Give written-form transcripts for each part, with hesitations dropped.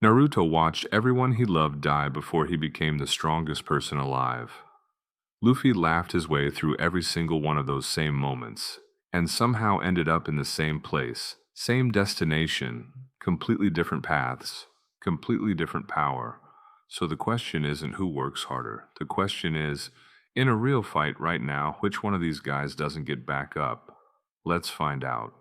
Naruto watched everyone he loved die before he became the strongest person alive. Luffy laughed his way through every single one of those same moments, and somehow ended up in the same place, same destination, completely different paths, completely different power. So the question isn't who works harder. The question is, in a real fight right now, which one of these guys doesn't get back up? Let's find out.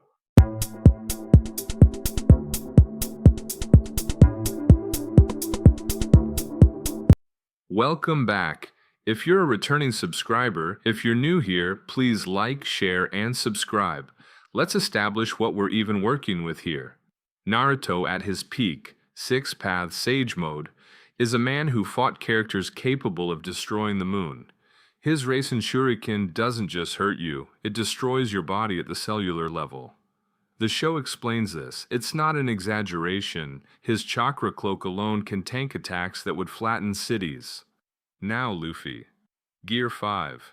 Welcome back. If you're a returning subscriber, if you're new here, please like, share, and subscribe. Let's establish what we're even working with here. Naruto at his peak, six-path sage mode, is a man who fought characters capable of destroying the moon. His Rasen Shuriken doesn't just hurt you, it destroys your body at the cellular level. The show explains this. It's not an exaggeration. His chakra cloak alone can tank attacks that would flatten cities. Now Luffy. Gear 5.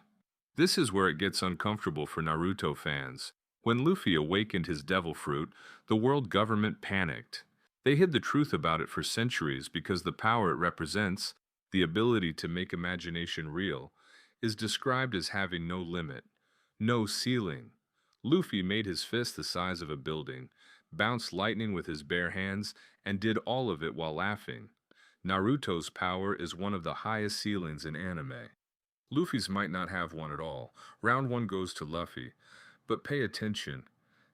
This is where it gets uncomfortable for Naruto fans. When Luffy awakened his devil fruit, the world government panicked. They hid the truth about it for centuries because the power it represents, the ability to make imagination real, is described as having no limit, no ceiling. Luffy made his fist the size of a building, bounced lightning with his bare hands, and did all of it while laughing. Naruto's power is one of the highest ceilings in anime. Luffy's might not have one at all. Round 1 goes to Luffy. But pay attention.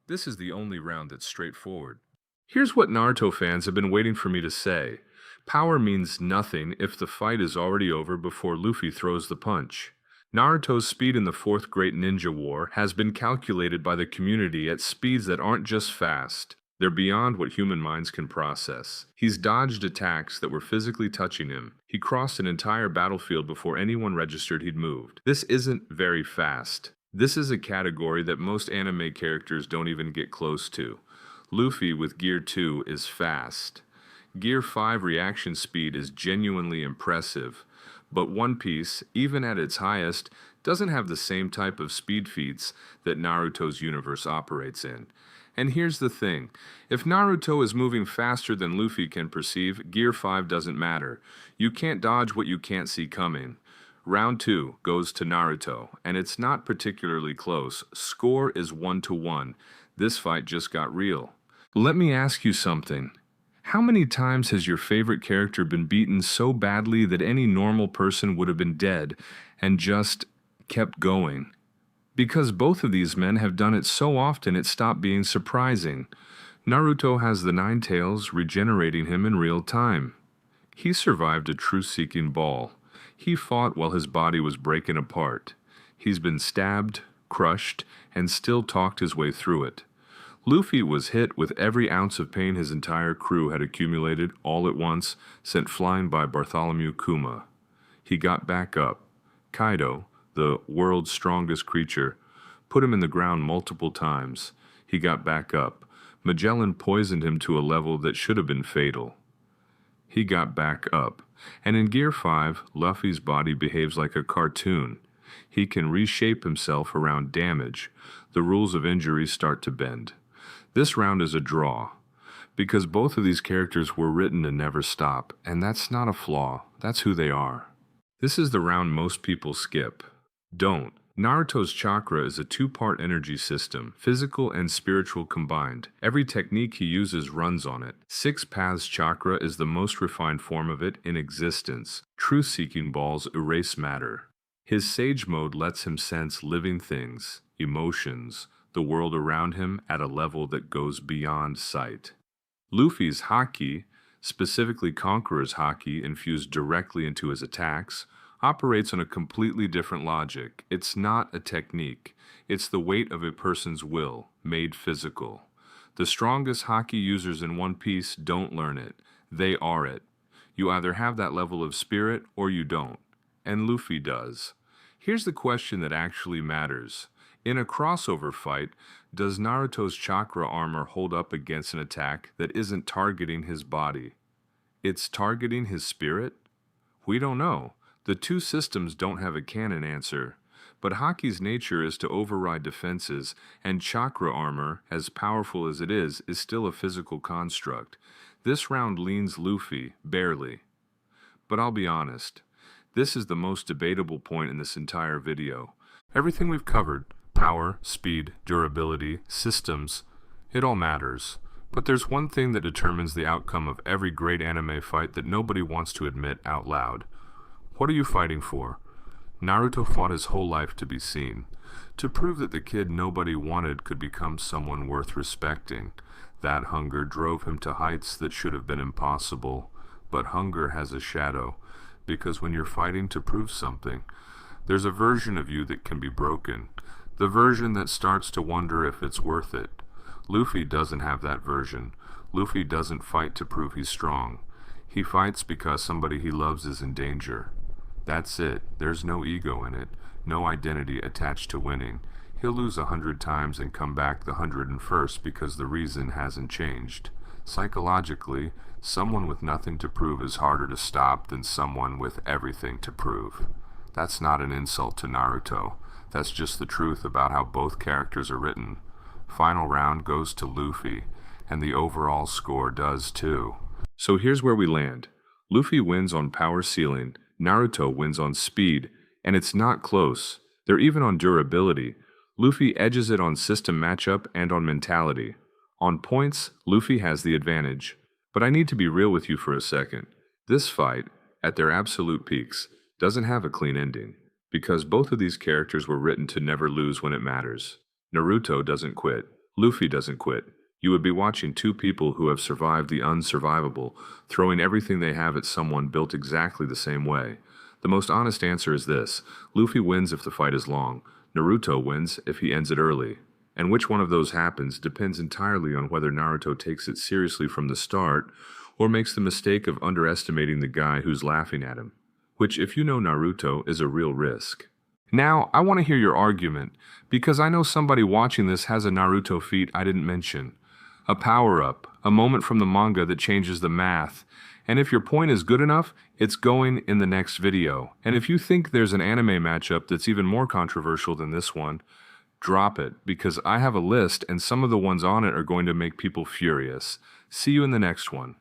This is the only round that's straightforward. Here's what Naruto fans have been waiting for me to say. Power means nothing if the fight is already over before Luffy throws the punch. Naruto's speed in the Fourth Great Ninja War has been calculated by the community at speeds that aren't just fast. They're beyond what human minds can process. He's dodged attacks that were physically touching him. He crossed an entire battlefield before anyone registered he'd moved. This isn't very fast. This is a category that most anime characters don't even get close to. Luffy with Gear 2 is fast. Gear 5 reaction speed is genuinely impressive. But One Piece, even at its highest, doesn't have the same type of speed feats that Naruto's universe operates in. And here's the thing, if Naruto is moving faster than Luffy can perceive, Gear 5 doesn't matter. You can't dodge what you can't see coming. Round 2 goes to Naruto, and it's not particularly close. Score is 1-1. This fight just got real. Let me ask you something. How many times has your favorite character been beaten so badly that any normal person would have been dead and just kept going? Because both of these men have done it so often it stopped being surprising. Naruto has the Nine Tails regenerating him in real time. He survived a truth-seeking ball. He fought while his body was breaking apart. He's been stabbed, crushed, and still talked his way through it. Luffy was hit with every ounce of pain his entire crew had accumulated all at once, sent flying by Bartholomew Kuma. He got back up. Kaido, the world's strongest creature, put him in the ground multiple times. He got back up. Magellan poisoned him to a level that should have been fatal. He got back up. And in Gear 5, Luffy's body behaves like a cartoon. He can reshape himself around damage. The rules of injury start to bend. This round is a draw, because both of these characters were written to never stop, and that's not a flaw, that's who they are. This is the round most people skip. Don't. Naruto's chakra is a two-part energy system, physical and spiritual combined. Every technique he uses runs on it. Six Paths chakra is the most refined form of it in existence. Truth-seeking balls erase matter. His sage mode lets him sense living things, emotions, the world around him at a level that goes beyond sight. Luffy's Haki, specifically Conqueror's Haki infused directly into his attacks, operates on a completely different logic. It's not a technique. It's the weight of a person's will, made physical. The strongest Haki users in One Piece don't learn it. They are it. You either have that level of spirit or you don't. And Luffy does. Here's the question that actually matters. In a crossover fight, does Naruto's chakra armor hold up against an attack that isn't targeting his body? It's targeting his spirit? We don't know. The two systems don't have a canon answer. But Haki's nature is to override defenses, and chakra armor, as powerful as it is still a physical construct. This round leans Luffy, barely. But I'll be honest, this is the most debatable point in this entire video. Everything we've covered, power, speed, durability, systems, it all matters. But there's one thing that determines the outcome of every great anime fight that nobody wants to admit out loud. What are you fighting for? Naruto fought his whole life to be seen, to prove that the kid nobody wanted could become someone worth respecting. That hunger drove him to heights that should have been impossible. But hunger has a shadow, because when you're fighting to prove something, there's a version of you that can be broken, the version that starts to wonder if it's worth it. Luffy doesn't have that version. Luffy doesn't fight to prove he's strong. He fights because somebody he loves is in danger. That's it. There's no ego in it, no identity attached to winning. He'll lose 100 times and come back the 101st because the reason hasn't changed. Psychologically, someone with nothing to prove is harder to stop than someone with everything to prove. That's not an insult to Naruto. That's just the truth about how both characters are written. Final round goes to Luffy, and the overall score does too. So here's where we land. Luffy wins on power ceiling, Naruto wins on speed, and it's not close. They're even on durability. Luffy edges it on system matchup and on mentality. On points, Luffy has the advantage. But I need to be real with you for a second. This fight, at their absolute peaks, doesn't have a clean ending, because both of these characters were written to never lose when it matters. Naruto doesn't quit. Luffy doesn't quit. You would be watching two people who have survived the unsurvivable, throwing everything they have at someone built exactly the same way. The most honest answer is this: Luffy wins if the fight is long. Naruto wins if he ends it early. And which one of those happens depends entirely on whether Naruto takes it seriously from the start or makes the mistake of underestimating the guy who's laughing at him, which, if you know Naruto, is a real risk. Now, I want to hear your argument, because I know somebody watching this has a Naruto feat I didn't mention. A power-up, a moment from the manga that changes the math. And if your point is good enough, it's going in the next video. And if you think there's an anime matchup that's even more controversial than this one, drop it, because I have a list and some of the ones on it are going to make people furious. See you in the next one.